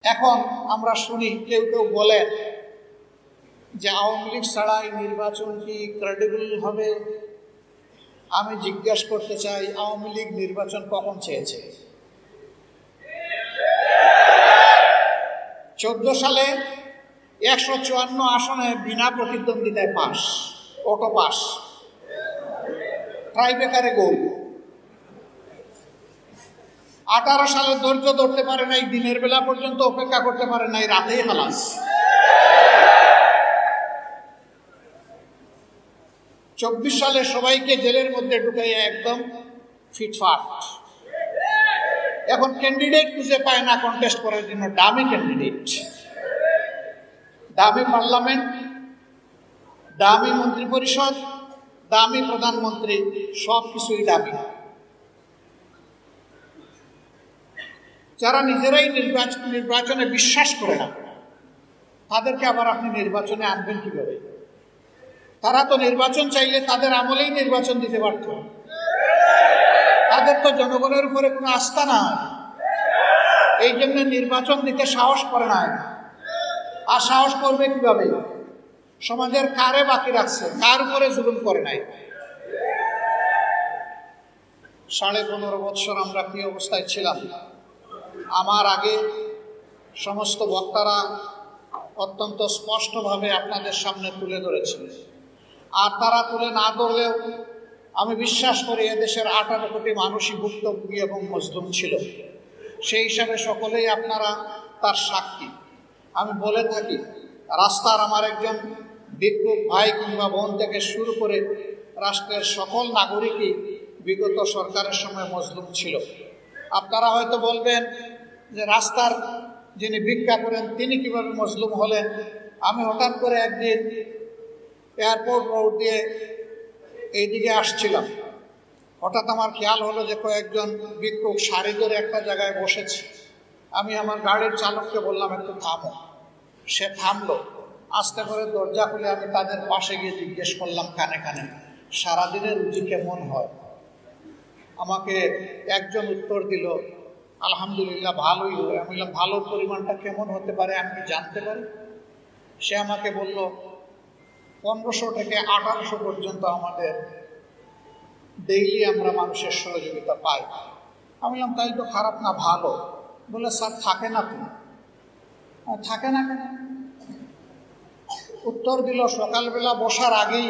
এখন আমরা শুনি কেউ কেউ বলে যে আওয়ামী লীগ ছাড়াই নির্বাচন কি ক্রেডিবল হবে। আমি জিজ্ঞেস করতে চাই, আওয়ামী লীগ নির্বাচন কখন চেয়েছে? 14 সালে 154 আসনে বিনা প্রতিদ্বন্দ্বিতায় পাস, অটো পাস, ট্রাইবেকারে গোল। 18 সালে ধৈর্য ধরতে পারে নাই, দিনের বেলা পর্যন্ত অপেক্ষা করতে পারে নাই, রাতেই খালাস। 24 সালে সবাইকে জেলের মধ্যে ঢুকাইয়া একদম ফিটফাট। এখন ক্যান্ডিডেট খুঁজে পায় না কন্টেস্ট করার জন্য, দামি ক্যান্ডিডেট, দামি পার্লামেন্ট, দামি মন্ত্রী পরিষদ, দামি প্রধানমন্ত্রী, সব কিছুই দামি। যারা নিজেরাই নির্বাচনে বিশ্বাস করে না, তাদেরকে আবার আপনি নির্বাচনে আনবেন কিভাবে? তারা তো নির্বাচন চাইলে তাদের আমলেই নির্বাচন দিতে পারত। তাদের তো জনগণের উপরে কোনো আস্থা না, এই জন্য নির্বাচন দিতে সাহস করে না। আর সাহস করবে কিভাবে? সমাজের কারে বাকি রাখছে, কার উপরে জুলুম করে নাই। 15.5 বছর আমরা কি অবস্থায় ছিলাম? আমার আগে সমস্ত বক্তারা অত্যন্ত স্পষ্টভাবে আপনাদের সামনে তুলে ধরেছিলেন। আর তারা তুলে না ধরলেও আমি বিশ্বাস করি এদেশের 18 কোটি মানুষই ভুক্তভোগী এবং মজলুম ছিল। সেই হিসাবে সকলেই আপনারা তার সাক্ষী। আমি বলে থাকি, রাস্তার আমার একজন ভিক্ষুক ভাই কিংবা বোন থেকে শুরু করে রাষ্ট্রের সকল নাগরিকই বিগত সরকারের সময় মজলুম ছিল। আপনারা হয়তো বলবেন যে রাস্তার যিনি ভিক্ষা করেন তিনি কিভাবে মজলুম হলেন। আমি হঠাৎ করে একদিন এয়ারপোর্ট রোড দিয়ে এইদিকে আসছিলাম, হঠাৎ আমার খেয়াল হলো যে কয়েকজন ভিক্ষুক সারি ধরে একটা জায়গায় বসেছে। আমি আমার গাড়ির চালককে বললাম একটু থামো। সে থামলো। আস্তে করে দরজা খুলে আমি তাদের পাশে গিয়ে জিজ্ঞেস করলাম কানে কানে, সারাদিনের রুজি কেমন হয়? আমাকে একজন উত্তর দিল, আলহামদুলিল্লাহ ভালোই হয়। আমি বললাম ভালোর পরিমাণটা কেমন হতে পারে আমি জানতে পারি? সে আমাকে বলল 1500 থেকে 1800 পর্যন্ত আমাদের ডেইলি আমরা মানুষের সহযোগিতা পাই। আমি বললাম তাই তো খারাপ না, ভালো। বলে স্যার থাকে না তুমি? থাকে না কেন? উত্তর দিল সকালবেলা বসার আগেই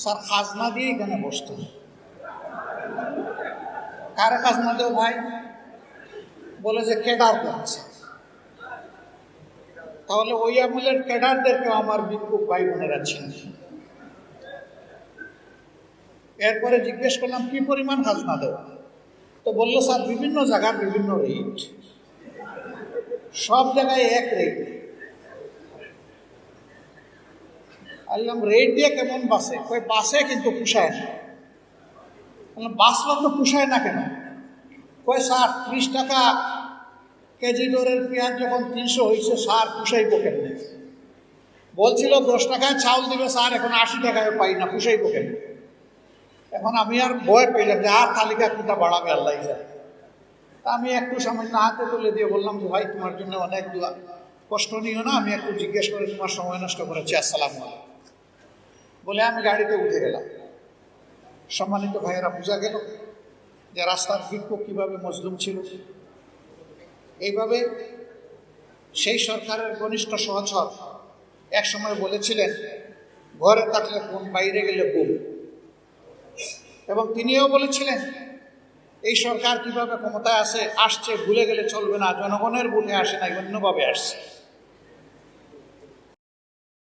স্যার খাজনা দিয়ে এখানে বসত। কারে খাজনা দেও ভাই? বলে যে ক্যাডার দিচ্ছে। তাহলে ওই আমলের ক্যাডারদেরকেও আমার ভিক্ষুক ভাই বোনেরা চিনি। এরপরে জিজ্ঞেস করলাম কি পরিমাণ খাজনা দেওয়া? তো বললো স্যার বিভিন্ন জায়গার বিভিন্ন রেট, সব জায়গায় এক রেট। বললাম রেট দিয়ে কেমন বাসে? কই বাসে কিন্তু পুষায় না। বললাম বাসলা তো পুষায় না কেন? কই স্যার 30 টাকা কেজি দরের পেঁয়াজ যখন 300 হয়েছে স্যার পুষাইব কেমনে? বলছিল 10 টাকায় চাউল দিবে স্যার, এখন 80 টাকায় পাই না, পুষাইব কেমনে? এখন আমি আর ভয় পেলাম যে আর তালিকা কোনটা বাড়াবে আল্লাহ জানে। তা আমি একটু সামান্য হাতে তুলে দিয়ে বললাম যে ভাই তোমার জন্য অনেক দোয়া, কষ্ট নিও না, আমি একটু জিজ্ঞেস করে তোমার সময় নষ্ট করেছি, আসসালামু আলাইকুম বলে আমি গাড়িতে উঠে গেলাম। সম্মানিত ভাইয়েরা, বোঝা গেল যে রাস্তার ভিক্ষুক কীভাবে মজলুম ছিল। এইভাবে সেই সরকারের ঘনিষ্ঠ সহচর এক সময় বলেছিলেন ঘরে থাকলে কোন, বাইরে গেলে বুম। এবং তিনিও বলেছিলেন এই সরকার কিভাবে ক্ষমতায় আসছে ভুলে গেলে চলবে না, জনগণের ভোটে আসে নাই, অন্যভাবে আসছে।